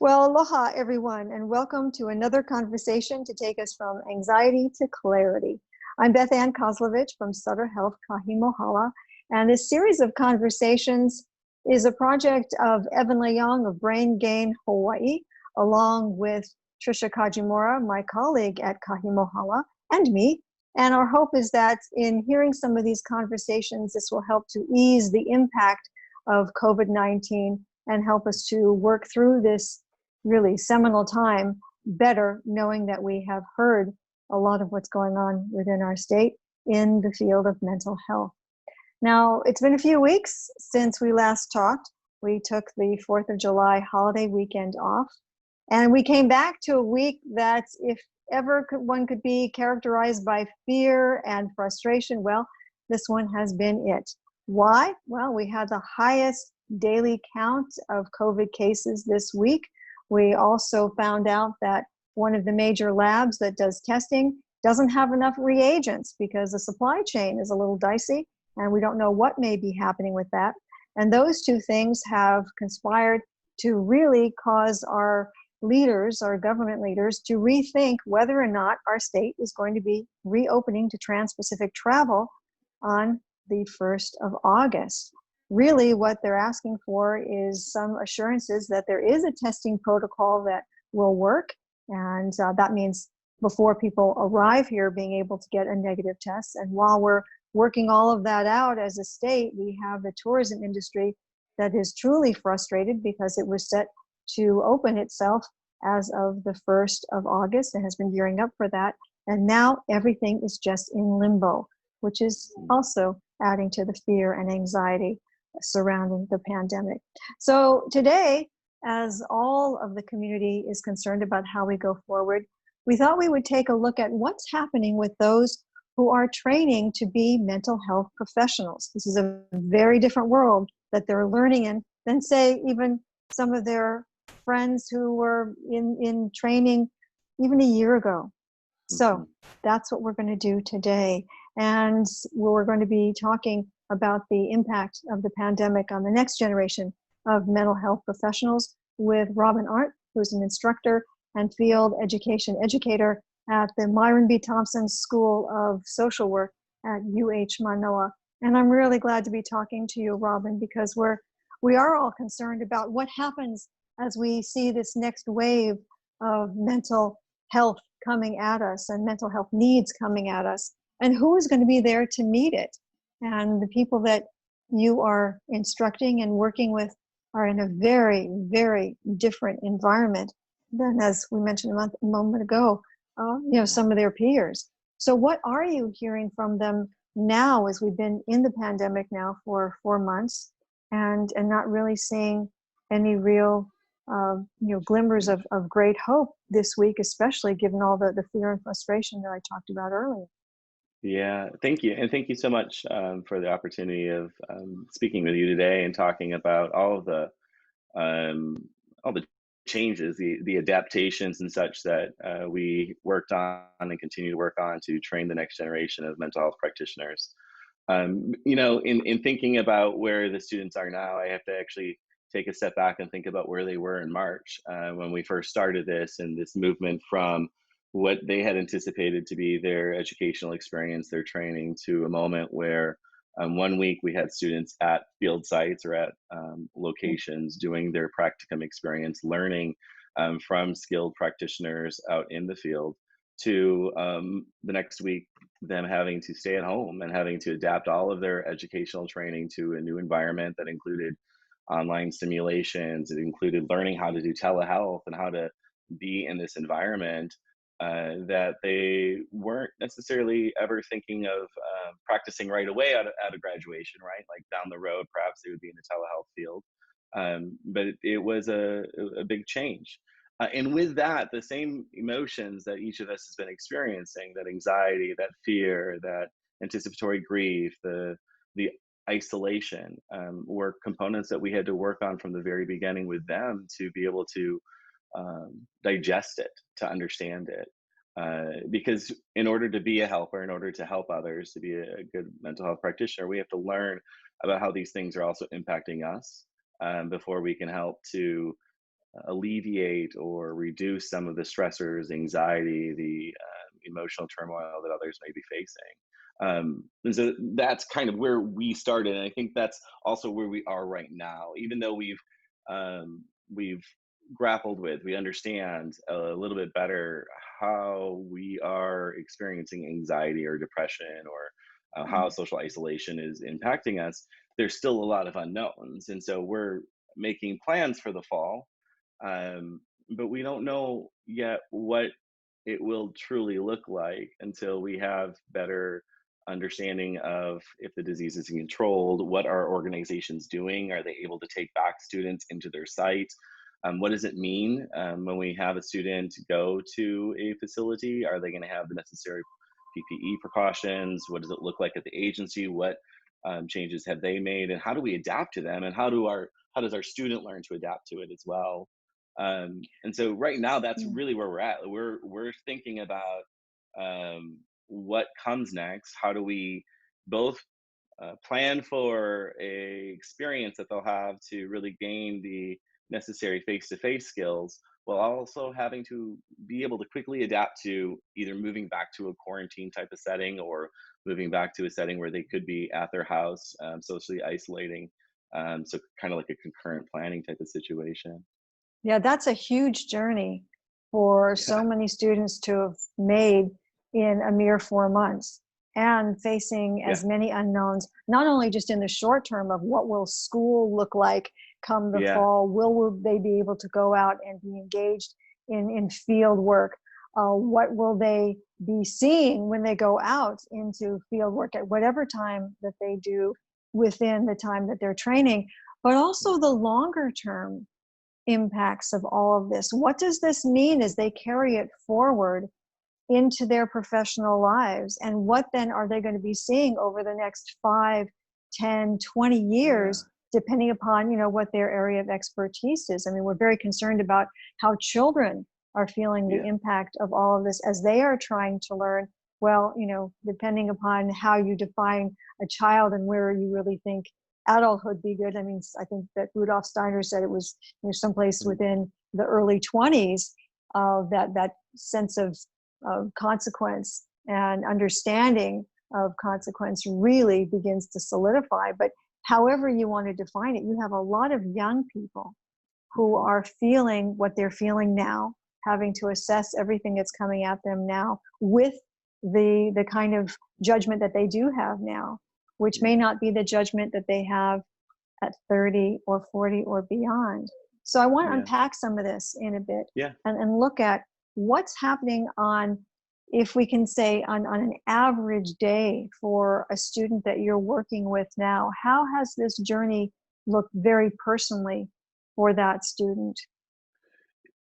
Well, aloha, everyone, and welcome to another conversation to take us from anxiety to clarity. I'm Beth-Ann Kozlovich from Sutter Health, Kahi, Mohala, and this series of conversations is a project of Evan Leong of Brain Gain Hawaii, along with Trisha Kajimura, my colleague at Kahi, Mohala, and me. And our hope is that in hearing some of these conversations, this will help to ease the impact of COVID-19 and help us to work through this really seminal time better, knowing that we have heard a lot of what's going on within our state in the field of mental health. Now, it's been a few weeks since we last talked. We took the 4th of July holiday weekend off, and we came back to a week that, if ever one could be characterized by fear and frustration, well, this one has been it. Why? Well, we had the highest daily count of COVID cases this week. We also found out that one of the major labs that does testing doesn't have enough reagents because the supply chain is a little dicey and we don't know what may be happening with that. And those two things have conspired to really cause our leaders, our government leaders, to rethink whether or not our state is going to be reopening to trans-Pacific travel on the 1st of August. Really, what they're asking for is some assurances that there is a testing protocol that will work. And that means before people arrive here, being able to get a negative test. And while we're working all of that out as a state, we have the tourism industry that is truly frustrated because it was set to open itself as of the 1st of August and has been gearing up for that. And now everything is just in limbo, which is also adding to the fear and anxiety surrounding the pandemic. So today, as all of the community is concerned about how we go forward, we thought we would take a look at what's happening with those who are training to be mental health professionals. This is a very different world that they're learning in than, say, even some of their friends who were in training even a year ago. So that's what we're going to do today. And we're going to be talking about the impact of the pandemic on the next generation of mental health professionals with Robin Arndt, who's an instructor and field education educator at the Myron B. Thompson School of Social Work at UH Manoa. And I'm really glad to be talking to you, Robin, because we are all concerned about what happens as we see this next wave of mental health coming at us and mental health needs coming at us, and who is going to be there to meet it. And the people that you are instructing and working with are in a very, very different environment than, as we mentioned a moment ago, some of their peers. So what are you hearing from them now, as we've been in the pandemic now for 4 months and not really seeing any real glimmers of great hope this week, especially given all the fear and frustration that I talked about earlier? Yeah, thank you. And thank you so much for the opportunity of speaking with you today and talking about all the changes, the adaptations and such that we worked on and continue to work on to train the next generation of mental health practitioners. In thinking about where the students are now, I have to actually take a step back and think about where they were in March when we first started this and this movement from what they had anticipated to be their educational experience, their training, to a moment where 1 week we had students at field sites or at locations doing their practicum experience, learning from skilled practitioners out in the field, to the next week them having to stay at home and having to adapt all of their educational training to a new environment that included online simulations. It included learning how to do telehealth and how to be in this environment that they weren't necessarily ever thinking of practicing right away out of graduation, right? Like down the road, perhaps they would be in the telehealth field. But it was a big change. And with that, the same emotions that each of us has been experiencing, that anxiety, that fear, that anticipatory grief, the isolation, were components that we had to work on from the very beginning with them to be able to digest it, to understand it. Because in order to be a helper, in order to help others, to be a good mental health practitioner, we have to learn about how these things are also impacting us before we can help to alleviate or reduce some of the stressors, anxiety, the emotional turmoil that others may be facing. And so that's kind of where we started, and I think that's also where we are right now. Even though we've grappled with, we understand a little bit better how we are experiencing anxiety or depression, or how social isolation is impacting us. There's still a lot of unknowns, and so we're making plans for the fall, but we don't know yet what it will truly look like until we have better understanding of if the disease is controlled. What are organizations doing? Are they able to take back students into their site? What does it mean when we have a student go to a facility? Are they going to have the necessary PPE precautions? What does it look like at the agency? What changes have they made, and how do we adapt to them? And how does our student learn to adapt to it as well? And so right now, that's really where we're at. We're thinking about what comes next. How do we both plan for a experience that they'll have to really gain the necessary face-to-face skills, while also having to be able to quickly adapt to either moving back to a quarantine type of setting, or moving back to a setting where they could be at their house, socially isolating. So kind of like a concurrent planning type of situation. Yeah, that's a huge journey for so Yeah. many students to have made in a mere 4 months, and facing Yeah. as many unknowns, not only just in the short term of what will school look like come the Yeah. fall, will they be able to go out and be engaged in field work? What will they be seeing when they go out into field work at whatever time that they do within the time that they're training, but also the longer term impacts of all of this. What does this mean as they carry it forward into their professional lives? And what then are they going to be seeing over the next 5, 10, 20 Yeah. years, depending upon, what their area of expertise is? I mean, we're very concerned about how children are feeling the Yeah. impact of all of this as they are trying to learn. Well, depending upon how you define a child and where you really think adulthood be good. I mean, I think that Rudolf Steiner said it was someplace Mm. within the early 20s, that sense of consequence and understanding of consequence really begins to solidify. But however you want to define it, you have a lot of young people who are feeling what they're feeling now, having to assess everything that's coming at them now with the kind of judgment that they do have now, which may Yeah. not be the judgment that they have at 30 or 40 or beyond. So I want to Yeah. unpack some of this in a bit, Yeah. and look at what's happening on, if we can say, on an average day for a student that you're working with now. How has this journey looked very personally for that student?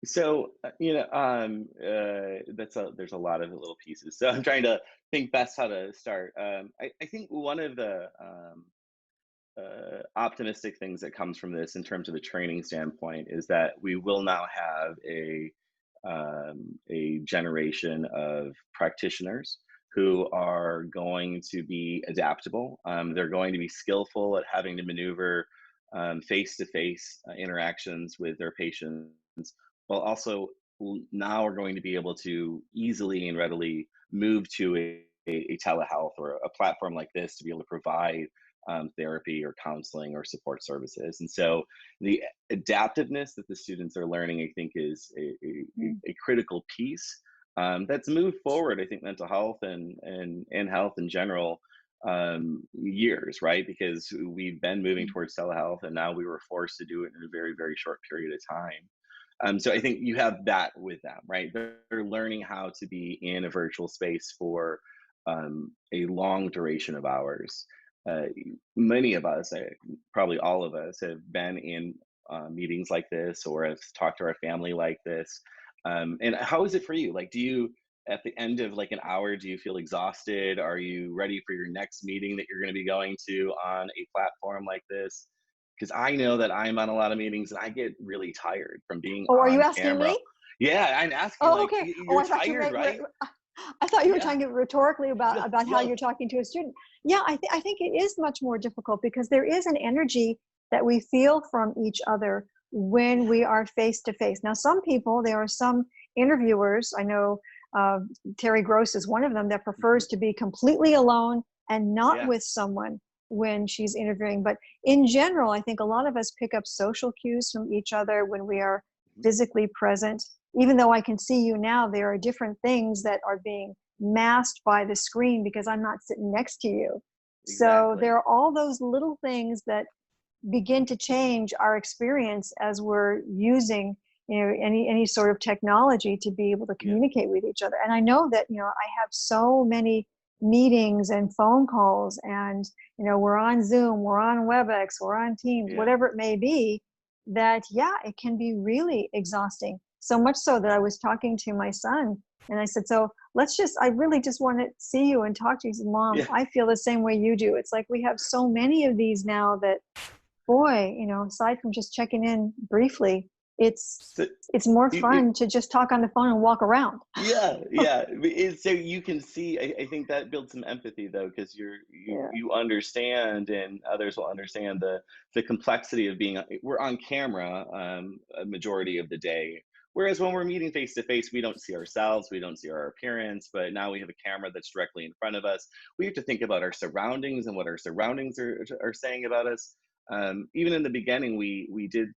So there's a lot of little pieces. So I'm trying to think best how to start. I think one of the optimistic things that comes from this in terms of the training standpoint is that we will now have a generation of practitioners who are going to be adaptable. They're going to be skillful at having to maneuver face-to-face interactions with their patients, while also now are going to be able to easily and readily move to a telehealth or a platform like this to be able to provide therapy or counseling or support services. And so the adaptiveness that the students are learning, I think, is a critical piece that's moved forward. I think mental health and health in general years, right? Because we've been moving towards telehealth, and now we were forced to do it in a very, very short period of time. So I think you have that with them, right? They're learning how to be in a virtual space for a long duration of hours. Uh, Many of us, probably all of us, have been in meetings like this, or have talked to our family like this. And how is it for you? Like, do you, at the end of like an hour, do you feel exhausted? Are you ready for your next meeting that you're going to be going to on a platform like this? Because I know that I'm on a lot of meetings and I get really tired from being Oh, are you on asking camera. me? Yeah, I'm asking, Oh, like, okay. Oh, you're I thought you tired, meant, right? I thought you were Yeah. talking rhetorically No, about how no. you're talking to a student. Yeah, I think it is much more difficult because there is an energy that we feel from each other when we are face to face. Now, some people, there are some interviewers, I know Terry Gross is one of them, that prefers to be completely alone and not with someone when she's interviewing. But in general, I think a lot of us pick up social cues from each other when we are physically present. Even though I can see you now, there are different things that are being masked by the screen because I'm not sitting next to you. So there are all those little things that begin to change our experience as we're using, you know, any sort of technology to be able to communicate with each other. And I know that, you know, I have so many meetings and phone calls, and, you know, we're on Zoom, we're on WebEx, we're on Teams, whatever it may be, that, it can be really exhausting. So much so that I was talking to my son and I said, so I really just want to see you and talk to you. He said, Mom, I feel the same way you do. It's like we have so many of these now that, boy, you know, aside from just checking in briefly, it's more fun to just talk on the phone and walk around. So you can see, I think that builds some empathy though, because you understand, and others will understand the complexity of we're on camera a majority of the day. Whereas when we're meeting face to face, we don't see ourselves, we don't see our appearance, but now we have a camera that's directly in front of us. We have to think about our surroundings and what our surroundings are saying about us. Even in the beginning, we did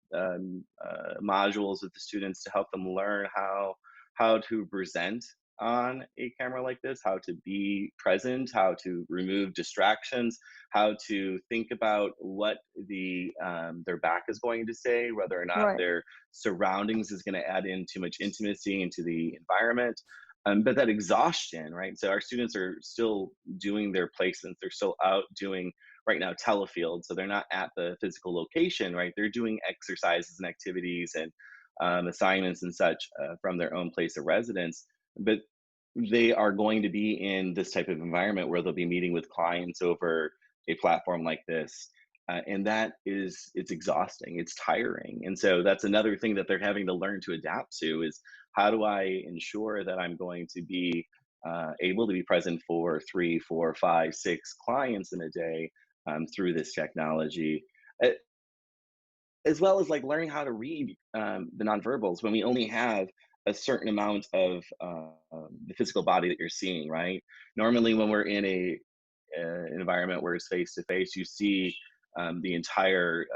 modules with the students to help them learn how to present on a camera like this, how to be present, how to remove distractions, how to think about what their back is going to say, whether or not their surroundings is going to add in too much intimacy into the environment. But that exhaustion, right? So our students are still doing their placements. They're still out doing right now telefield. So they're not at the physical location, right? They're doing exercises and activities and assignments and such from their own place of residence. But they are going to be in this type of environment where they'll be meeting with clients over a platform like this. And it's exhausting, it's tiring. And so that's another thing that they're having to learn to adapt to is, how do I ensure that I'm going to be able to be present for 3, 4, 5, 6 clients in a day through this technology, as well as like learning how to read the nonverbals when we only have a certain amount of the physical body that you're seeing, right? Normally when we're in an environment where it's face to face, you see the entire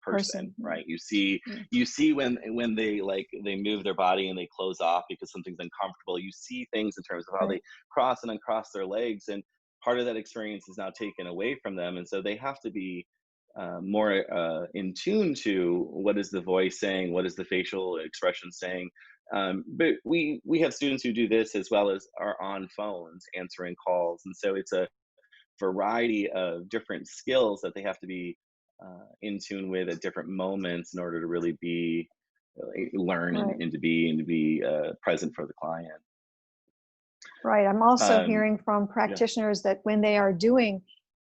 person, right? You see when they move their body and they close off because something's uncomfortable. You see things in terms of how they cross and uncross their legs, and part of that experience is now taken away from them, and so they have to be more in tune to what is the voice saying, what is the facial expression saying. But we have students who do this as well as are on phones answering calls, and so it's a variety of different skills that they have to be in tune with at different moments in order to really be learn and to be present for the client. Right. I'm also hearing from practitioners that when they are doing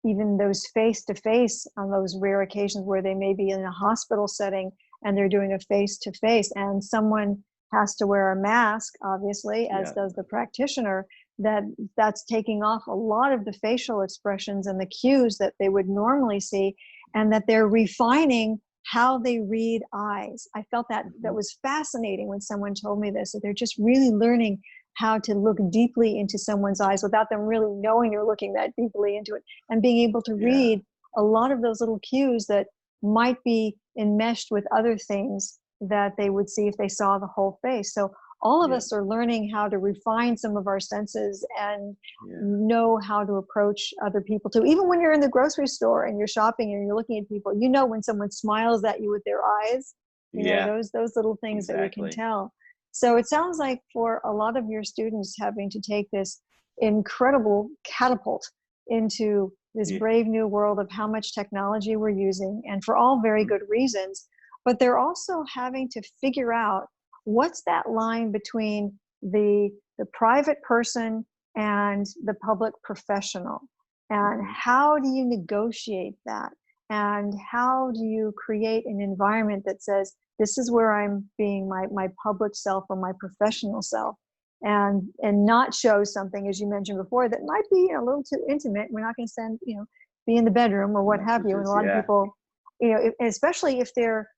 even those face-to-face on those rare occasions where they may be in a hospital setting and they're doing a face-to-face and someone has to wear a mask, obviously, as does the practitioner, that's taking off a lot of the facial expressions and the cues that they would normally see, and that they're refining how they read eyes. I felt that was fascinating when someone told me this, that they're just really learning how to look deeply into someone's eyes without them really knowing they're looking that deeply into it, and being able to read a lot of those little cues that might be enmeshed with other things that they would see if they saw the whole face. So all of us are learning how to refine some of our senses and know how to approach other people too. Even when you're in the grocery store and you're shopping and you're looking at people, you know when someone smiles at you with their eyes, you know, those little things that we can tell. So it sounds like for a lot of your students having to take this incredible catapult into this brave new world of how much technology we're using, and for all very good reasons, but they're also having to figure out what's that line between the private person and the public professional, and how do you negotiate that, and how do you create an environment that says, this is where I'm being my public self or my professional self, and not show something, as you mentioned before, that might be a little too intimate. We're not going to be in the bedroom or what have you. And a lot of people, especially if they're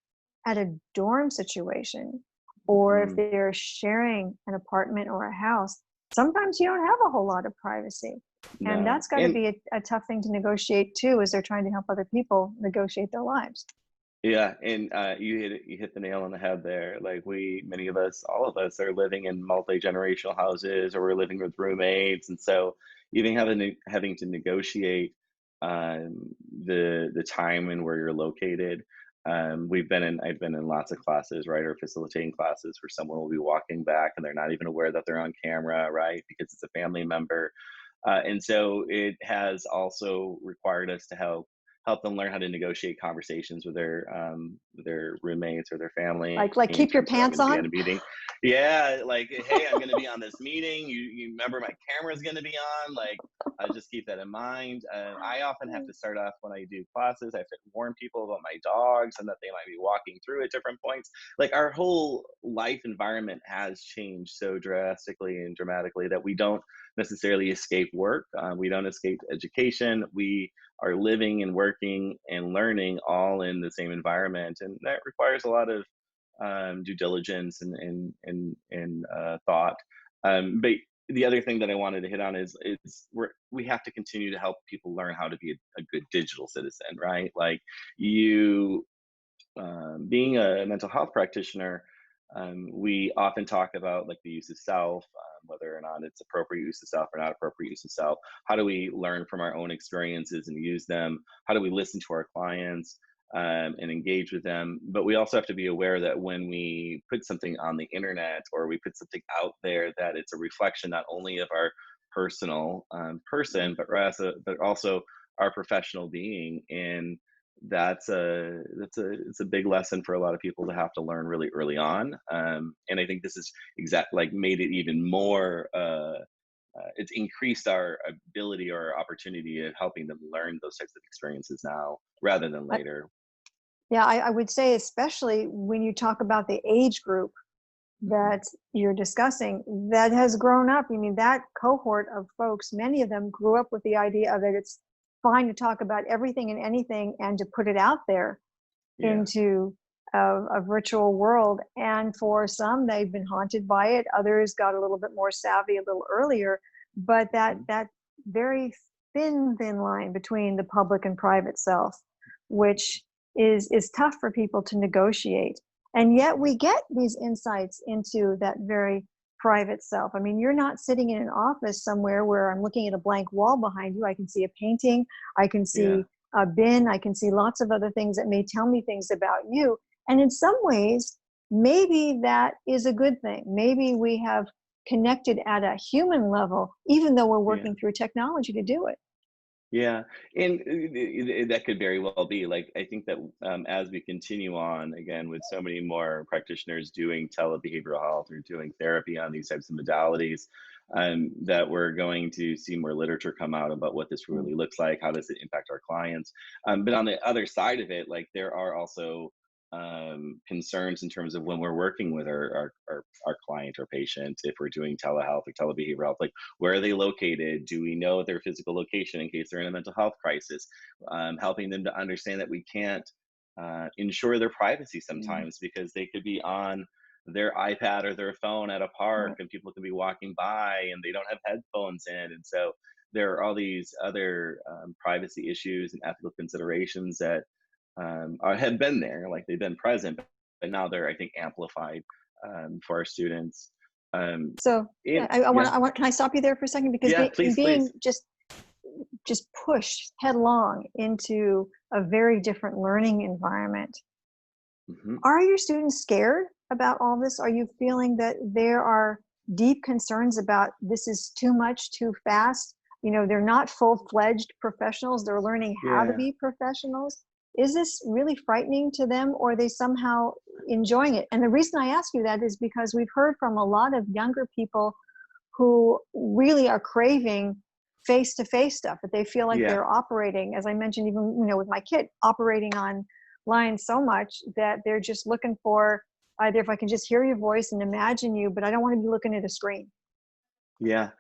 at a dorm situation, or if Mm, they're sharing an apartment or a house, sometimes you don't have a whole lot of privacy. And no. that's got to be a tough thing to negotiate too, as they're trying to help other people negotiate their lives. Yeah, and you hit the nail on the head there. Like many of us, all of us, are living in multi-generational houses, or we're living with roommates, and so even having to negotiate the time and where you're located. I've been in lots of classes, right, or facilitating classes where someone will be walking back and they're not even aware that they're on camera, right, because it's a family member. And so it has also required us to help them learn how to negotiate conversations with their roommates or their family Like in keep your terms of, I'm going pants to be at on. a meeting. Yeah, like, hey, I'm going to be on this meeting. You remember my camera's going to be on. Like, just keep that in mind. I often have to start off when I do classes. I have to warn people about my dogs and that they might be walking through at different points. Like, our whole life environment has changed so drastically and dramatically that we don't necessarily escape work. We don't escape education. We are living and working and learning all in the same environment, and that requires a lot of due diligence and thought. But the other thing that I wanted to hit on is we have to continue to help people learn how to be a good digital citizen, right? Like you being a mental health practitioner, we often talk about like the use of self, whether or not it's appropriate use of self or not appropriate use of self. How do we learn from our own experiences and use them? How do we listen to our clients and engage with them? But we also have to be aware that when we put something on the internet or we put something out there, that it's a reflection not only of our personal person, but also our professional being. And it's a big lesson for a lot of people to have to learn really early on. And I think this is like made it even more. It's increased our ability or opportunity of helping them learn those types of experiences now rather than I, later. yeah, I would say, especially when you talk about the age group Mhm. that you're discussing that has grown up. I mean, that cohort of folks, many of them grew up with the idea of that it's fine to talk about everything and anything and to put it out there Yeah. into a virtual world. And for some, they've been haunted by it. Others got a little bit more savvy a little earlier. But Mhm. that very thin line between the public and private self, which is tough for people to negotiate. And yet we get these insights into that very private self. I mean, you're not sitting in an office somewhere where I'm looking at a blank wall behind you. I can see a painting. I can Yeah. see a bin. I can see lots of other things that may tell me things about you. And in some ways, maybe that is a good thing. Maybe we have connected at a human level, even though we're Yeah. working through technology to do it. Yeah, and that could very well be. Like, I think that as we continue on, again, with so many more practitioners doing telebehavioral health or doing therapy on these types of modalities, that we're going to see more literature come out about what this Mm. really looks like, how does it impact our clients. But on the other side of it, like there are also concerns in terms of when we're working with our client or patient, if we're doing telehealth or telebehavioral health, like where are they located? Do we know their physical location in case they're in a mental health crisis? Helping them to understand that we can't ensure their privacy Mm. sometimes because they could be on their iPad or their phone at a park Right. and people can be walking by and they don't have headphones in. And so there are all these other privacy issues and ethical considerations that have been there, like they've been present, but now they're, I think, amplified for our students. Um, So yeah, in yeah, can I stop you there for a second? Because yeah, please, being please. just pushed headlong into a very different learning environment. Hmm. Are your students scared about all this? Are you feeling that there are deep concerns about this is too much, too fast? You know, they're not full-fledged professionals. They're learning how to Yeah, be professionals. Is this really frightening to them, or are they somehow enjoying it? And the reason I ask you that is because we've heard from a lot of younger people who really are craving face-to-face stuff, that they feel like yeah, they're operating, as I mentioned, even with my kid, operating on line so much that they're just looking for either if I can just hear your voice and imagine you, but I don't want to be looking at a screen. yeah.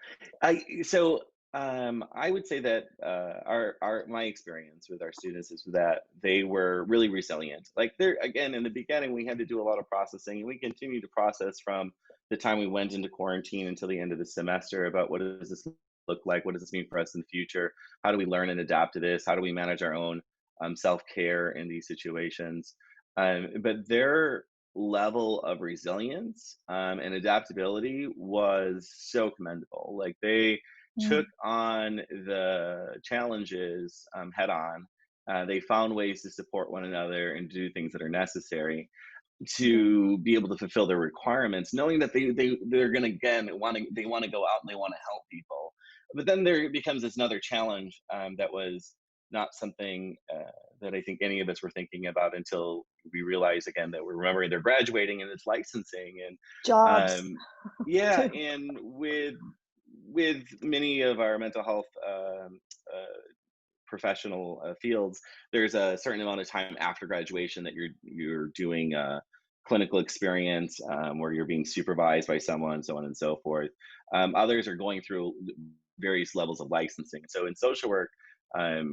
I so I would say that our my experience with our students is that they were really resilient. Like they're again in the beginning, we had to do a lot of processing, and we continue to process from the time we went into quarantine until the end of the semester about what does this look like, what does this mean for us in the future, how do we learn and adapt to this, how do we manage our own self care in these situations. But their level of resilience and adaptability was so commendable. Like they Mm. took on the challenges head on. They found ways to support one another and do things that are necessary to be able to fulfill their requirements, knowing that they're going to again want to go out and they want to help people. But then there becomes this another challenge that was not something that I think any of us were thinking about until we realized again that we're remembering they're graduating and it's licensing and Jobs yeah, too. and with many of our mental health professional fields, there's a certain amount of time after graduation that you're doing clinical experience where you're being supervised by someone, so on and so forth. Others are going through various levels of licensing. So in social work,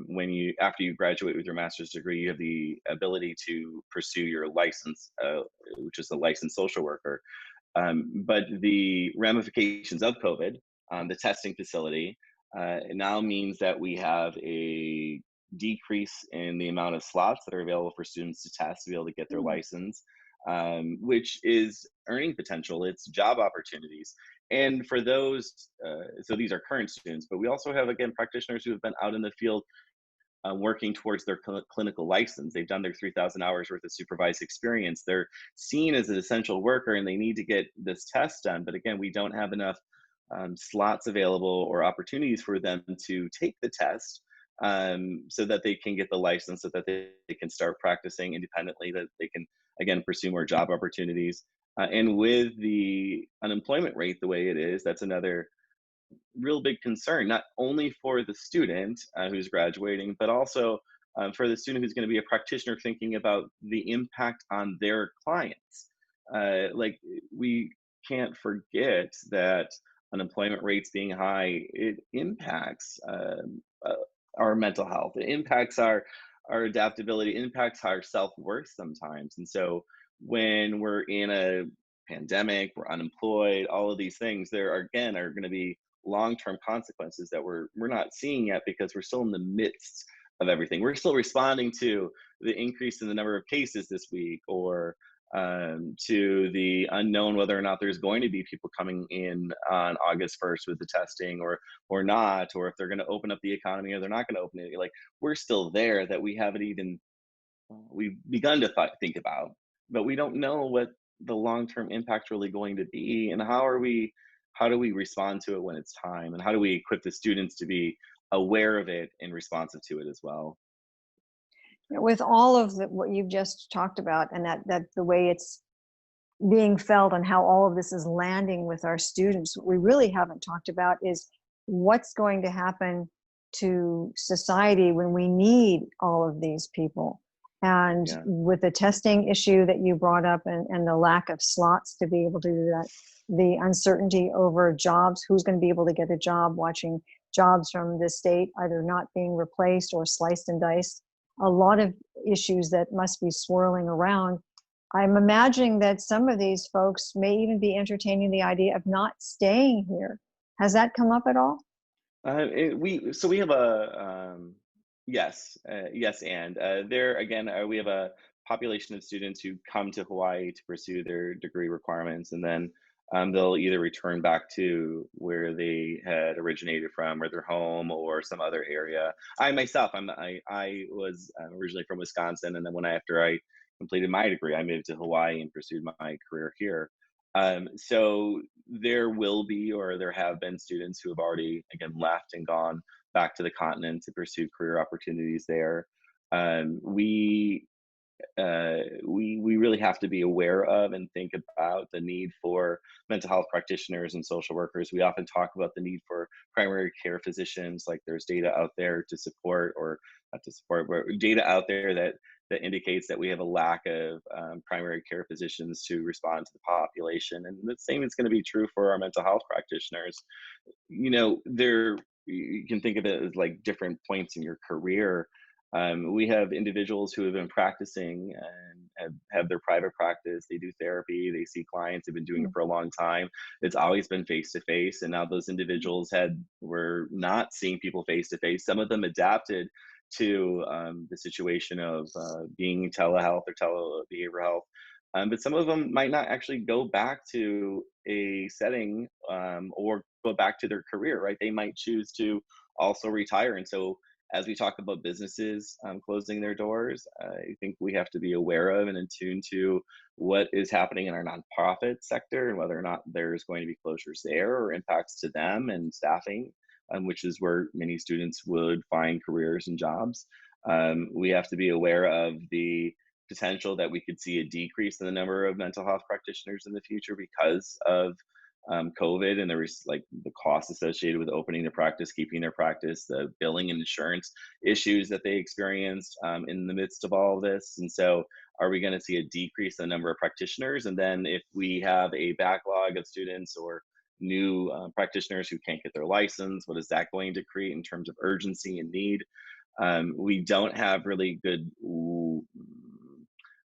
when you after you graduate with your master's degree, you have the ability to pursue your license, which is a licensed social worker. But the ramifications of COVID, the testing facility, it now means that we have a decrease in the amount of slots that are available for students to test to be able to get their Mm. license, which is earning potential. It's job opportunities. And for those, so these are current students, but we also have, again, practitioners who have been out in the field working towards their clinical license. They've done their 3,000 hours worth of supervised experience. They're seen as an essential worker and they need to get this test done. But again, we don't have enough slots available or opportunities for them to take the test so that they can get the license, so that they can start practicing independently, that they can, again, pursue more job opportunities. And with the unemployment rate the way it is, that's another real big concern, not only for the student who's graduating, but also for the student who's going to be a practitioner thinking about the impact on their clients. Like we can't forget that unemployment rates being high, it impacts uh, our mental health. It impacts our adaptability, it impacts our self-worth sometimes. And so when we're in a pandemic, we're unemployed, all of these things, there are, again, are going to be long-term consequences that we're not seeing yet because we're still in the midst of everything. We're still responding to the increase in the number of cases this week, or to the unknown whether or not there's going to be people coming in on August 1st with the testing, or not, or if they're going to open up the economy or they're not going to open it. Like we're still there that we haven't even we've begun to think about, but we don't know what the long-term impact really going to be, and how do we respond to it when it's time, and how do we equip the students to be aware of it and responsive to it as well. With all of what you've just talked about, and that the way it's being felt and how all of this is landing with our students, what we really haven't talked about is what's going to happen to society when we need all of these people. And Yeah. with the testing issue that you brought up, and the lack of slots to be able to do that, the uncertainty over jobs, who's going to be able to get a job, watching jobs from the state either not being replaced or sliced and diced, a lot of issues that must be swirling around. I'm imagining that some of these folks may even be entertaining the idea of not staying here. Has that come up at all? We have a yes, yes, and there again we have a population of students who come to Hawaii to pursue their degree requirements, and then they'll either return back to where they had originated from, or their home, or some other area. I myself, I was originally from Wisconsin, and then after I completed my degree, I moved to Hawaii and pursued my career here. So there will be, or there have been, students who have already again left and gone back to the continent to pursue career opportunities there. Um, we we really have to be aware of and think about the need for mental health practitioners and social workers. We often talk about the need for primary care physicians. Like there's data out there to support, or not to support, but data out there that indicates that we have a lack of primary care physicians to respond to the population. And the same is going to be true for our mental health practitioners. You know, there you can think of it as like different points in your career. We have individuals who have been practicing and have their private practice. They do therapy, they see clients, they've been doing it Mm. for a long time. It's always been face to face. And now those individuals were not seeing people face to face. Some of them adapted to the situation of being telehealth or behavioral health. But some of them might not actually go back to a setting or go back to their career, right? They might choose to also retire. And so as we talk about businesses closing their doors, I think we have to be aware of and in tune to what is happening in our nonprofit sector and whether or not there's going to be closures there or impacts to them and staffing, which is where many students would find careers and jobs. We have to be aware of the potential that we could see a decrease in the number of mental health practitioners in the future because of COVID, and there was like the cost associated with opening the practice, keeping their practice, the billing and insurance issues that they experienced in the midst of all of this. And so, are we going to see a decrease in the number of practitioners? And then, if we have a backlog of students or new practitioners who can't get their license, what is that going to create in terms of urgency and need? We don't have really good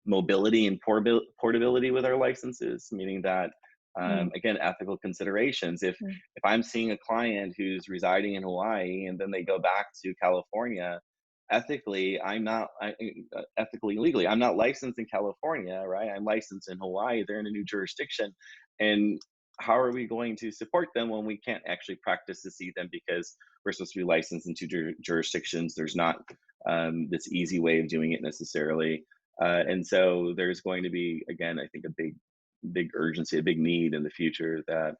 mobility and portability with our licenses, meaning that Mm. again, ethical considerations. Mm. If I'm seeing a client who's residing in Hawaii and then they go back to California, ethically, I'm not ethically legally, I'm not licensed in California, right? I'm licensed in Hawaii. They're in a new jurisdiction, and how are we going to support them when we can't actually practice to see them because we're supposed to be licensed in two jurisdictions? There's not this easy way of doing it necessarily. And so there's going to be, again, I think a big urgency, a big need in the future that,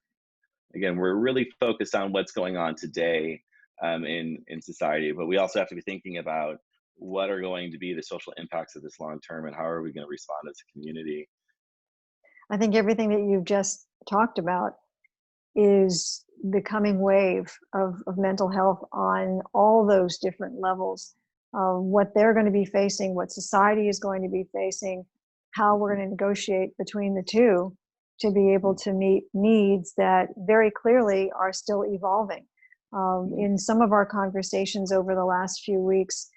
again, we're really focused on what's going on today in society, but we also have to be thinking about what are going to be the social impacts of this long term and how are we going to respond as a community. I think everything that you've just talked about is the coming wave of mental health on all those different levels. What they're going to be facing, what society is going to be facing, how we're going to negotiate between the two to be able to meet needs that very clearly are still evolving. In some of our conversations over the last few weeks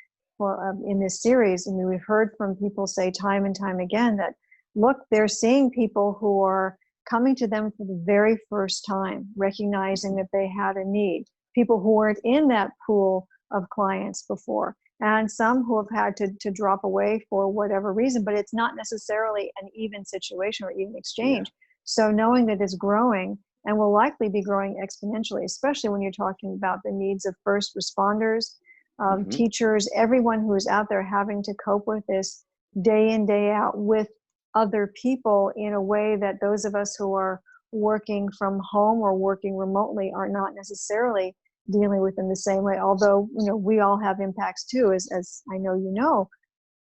in this series, I mean, we've heard from people say time and time again that, look, they're seeing people who are coming to them for the very first time, recognizing that they had a need, people who weren't in that pool of clients before, and some who have had to drop away for whatever reason, but it's not necessarily an even situation or even Yeah. exchange. So knowing that it's growing and will likely be growing exponentially, especially when you're talking about the needs of first responders, Hmm. teachers, everyone who is out there having to cope with this day in, day out with other people in a way that those of us who are working from home or working remotely are not necessarily dealing with in the same way. Although, we all have impacts too, as I know you know.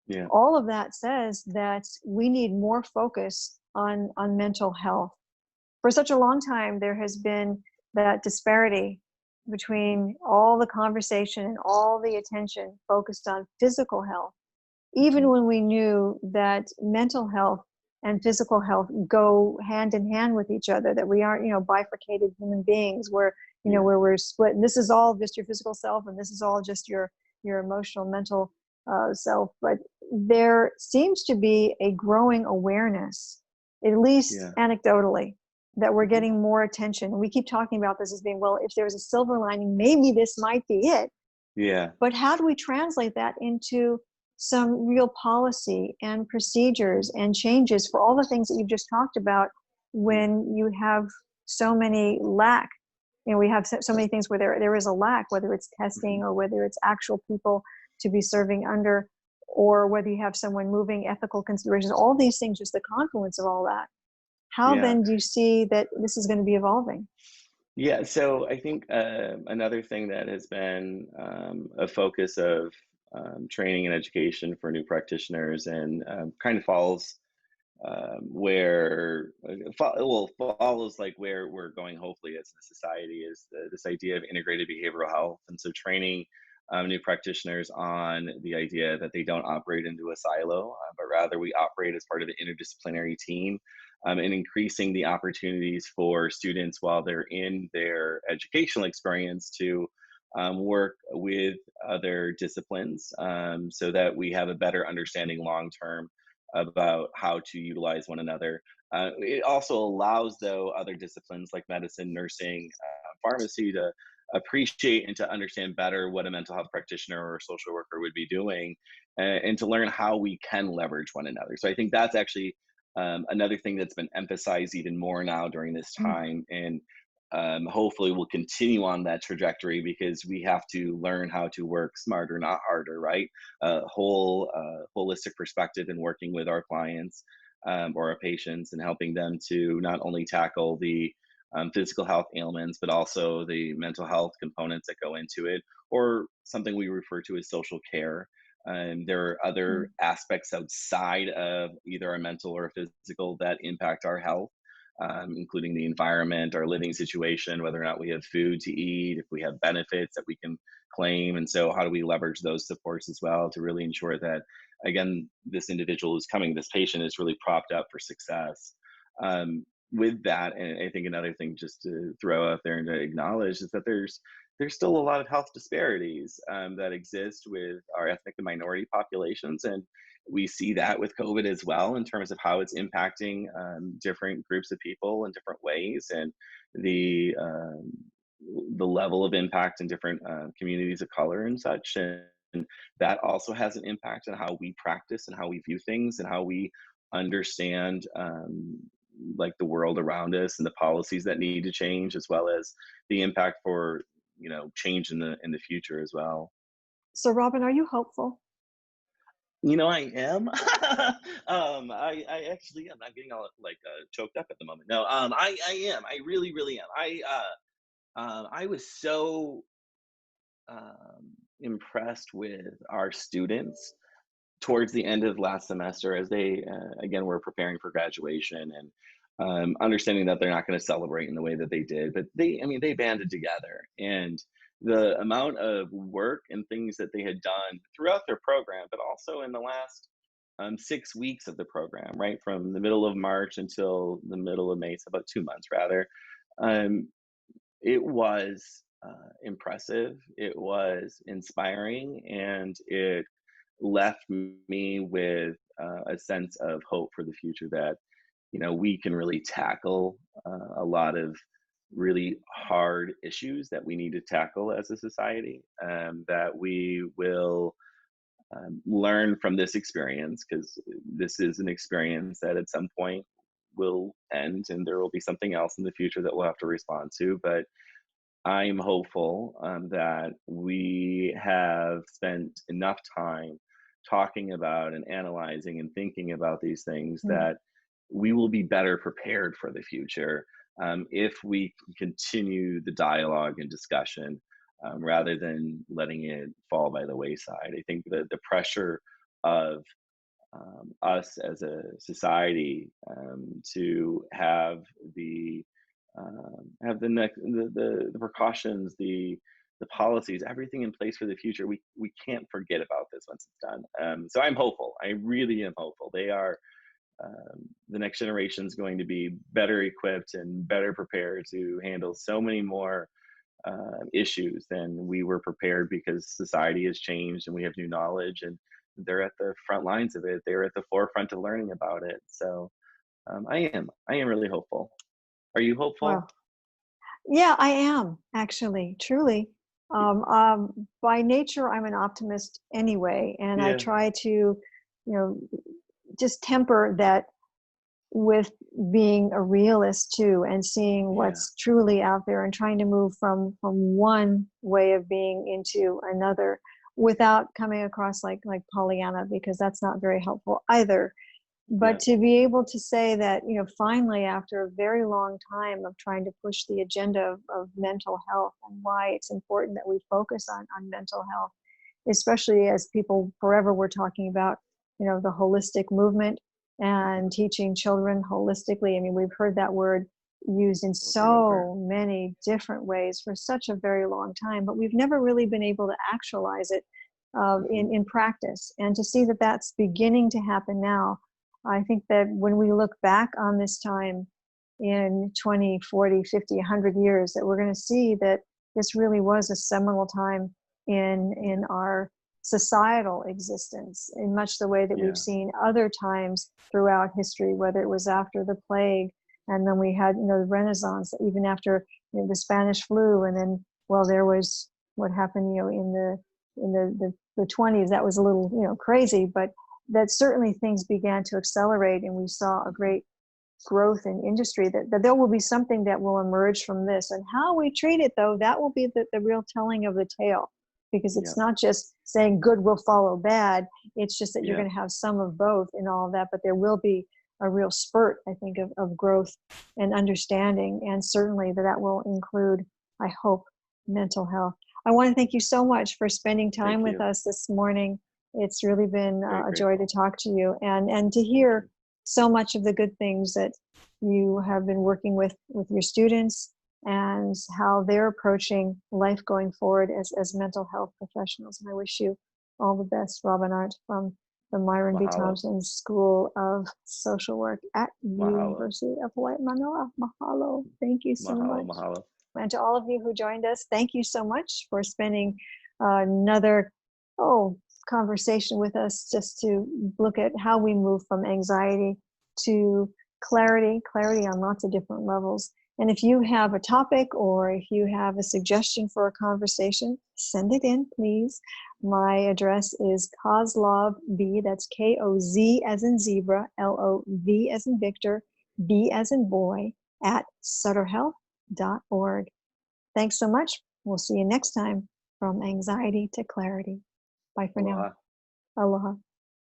Yeah. All of that says that we need more focus on mental health. For such a long time, there has been that disparity between all the conversation and all the attention focused on physical health, even Hmm. when we knew that mental health and physical health go hand in hand with each other, that we aren't, bifurcated human beings where, Yeah. where we're split. And this is all just your physical self, and this is all just your emotional, mental self. But there seems to be a growing awareness, at least Yeah. anecdotally, that we're Hmm. getting more attention. We keep talking about this as being, well, if there's a silver lining, maybe this might be it. Yeah. But how do we translate that into some real policy and procedures and changes for all the things that you've just talked about Yeah. when you have so many lack? We have so many things where there is a lack, whether it's Hmm. testing or whether it's actual people to be serving under, or whether you have someone moving, ethical considerations, all these things, just the confluence of all that. How Yeah. then do you see that this is going to be evolving? Yeah, so I think another thing that has been a focus of training and education for new practitioners and kind of falls where follows like where we're going hopefully as a society is this idea of integrated behavioral health. And so training new practitioners on the idea that they don't operate into a silo, but rather we operate as part of an interdisciplinary team, and increasing the opportunities for students while they're in their educational experience to work with other disciplines so that we have a better understanding long term about how to utilize one another. It also allows, though, other disciplines like medicine, nursing, pharmacy to appreciate and to understand better what a mental health practitioner or a social worker would be doing, and to learn how we can leverage one another. So I think that's actually another thing that's been emphasized even more now during this Mm. time. And hopefully we'll continue on that trajectory because we have to learn how to work smarter, not harder, right? Holistic perspective in working with our clients or our patients and helping them to not only tackle the physical health ailments, but also the mental health components that go into it, or something we refer to as social care. There are other Mm. aspects outside of either our mental or physical that impact our health, including the environment, our living situation, whether or not we have food to eat, if we have benefits that we can claim. And so, how do we leverage those supports as well to really ensure that, again, this individual who's coming, this patient is really propped up for success? With that, and I think another thing just to throw out there and to acknowledge is that there's still a lot of health disparities that exist with our ethnic and minority populations, and we see that with COVID as well in terms of how it's impacting different groups of people in different ways, and the um, the level of impact in different communities of color and such. And that also has an impact on how we practice and how we view things and how we understand like the world around us and the policies that need to change, as well as the impact for change in the future as well. So, Robin, are you hopeful? I am. I actually am. I'm getting all like choked up at the moment. No, I am. I really, really am. I was so impressed with our students towards the end of last semester as they again were preparing for graduation and understanding that they're not going to celebrate in the way that they did, but they banded together, and the amount of work and things that they had done throughout their program, but also in the last 6 weeks of the program, right from the middle of March until the middle of May, so about 2 months rather. um, it was impressive, it was inspiring, and it left me with a sense of hope for the future that we can really tackle a lot of really hard issues that we need to tackle as a society, that we will learn from this experience, because this is an experience that at some point will end and there will be something else in the future that we'll have to respond to. But I'm hopeful that we have spent enough time talking about and analyzing and thinking about these things Mm. that we will be better prepared for the future if we continue the dialogue and discussion rather than letting it fall by the wayside. I think that the pressure of us as a society to the the precautions, the policies, everything in place for the future. We can't forget about this once it's done. So I'm hopeful. I really am hopeful. They are the next generation is going to be better equipped and better prepared to handle so many more issues than we were prepared, because society has changed and we have new knowledge, and they're at the front lines of it. They're at the forefront of learning about it. So I am really hopeful. Are you hopeful? Wow. Yeah, I am actually, truly. By nature, I'm an optimist anyway, and I Yeah, try to, just temper that with being a realist too, and seeing yeah, what's truly out there, and trying to move from one way of being into another without coming across like Pollyanna, because that's not very helpful either. yeah. But to be able to say that, finally, after a very long time of trying to push the agenda of mental health and why it's important that we focus on mental health, especially as people forever were talking about, the holistic movement and teaching children holistically. I mean, we've heard that word used in Over and over. so many different ways for such a very long time, but we've never really been able to actualize it Hmm. in practice. And to see that that's beginning to happen now, I think that when we look back on this time in 20, 40, 50, 100 years, that we're going to see that this really was a seminal time in our societal existence, in much the way that Yeah. we've seen other times throughout history, whether it was after the plague, and then we had, the Renaissance, even after, the Spanish flu, and then, well, there was what happened, in the 20s. That was a little, crazy, but that certainly things began to accelerate, and we saw a great growth in industry, that there will be something that will emerge from this. And how we treat it, though, that will be the real telling of the tale, because it's not just saying good will follow bad. It's just that you're going to have some of both in all of that, but there will be a real spurt, I think, of growth and understanding. And certainly that will include, I hope, mental health. I want to thank you so much for spending time with us this morning. It's really been a joy to talk to you and to hear so much of the good things that you have been working with your students and how they're approaching life going forward as mental health professionals. And I wish you all the best, Robin Arndt, from the Myron B. Thompson School of Social Work at University of Hawaii Manoa. Mahalo. Thank you so much. Mahalo. And to all of you who joined us, thank you so much for spending another conversation with us, just to look at how we move from anxiety to clarity on lots of different levels. And if you have a topic or if you have a suggestion for a conversation, send it in, please. My address is KozlovB, that's K-O-Z as in zebra, L-O-V as in Victor, B as in boy, at sutterhealth.org. Thanks so much. We'll see you next time from Anxiety to Clarity. Bye for now. Aloha.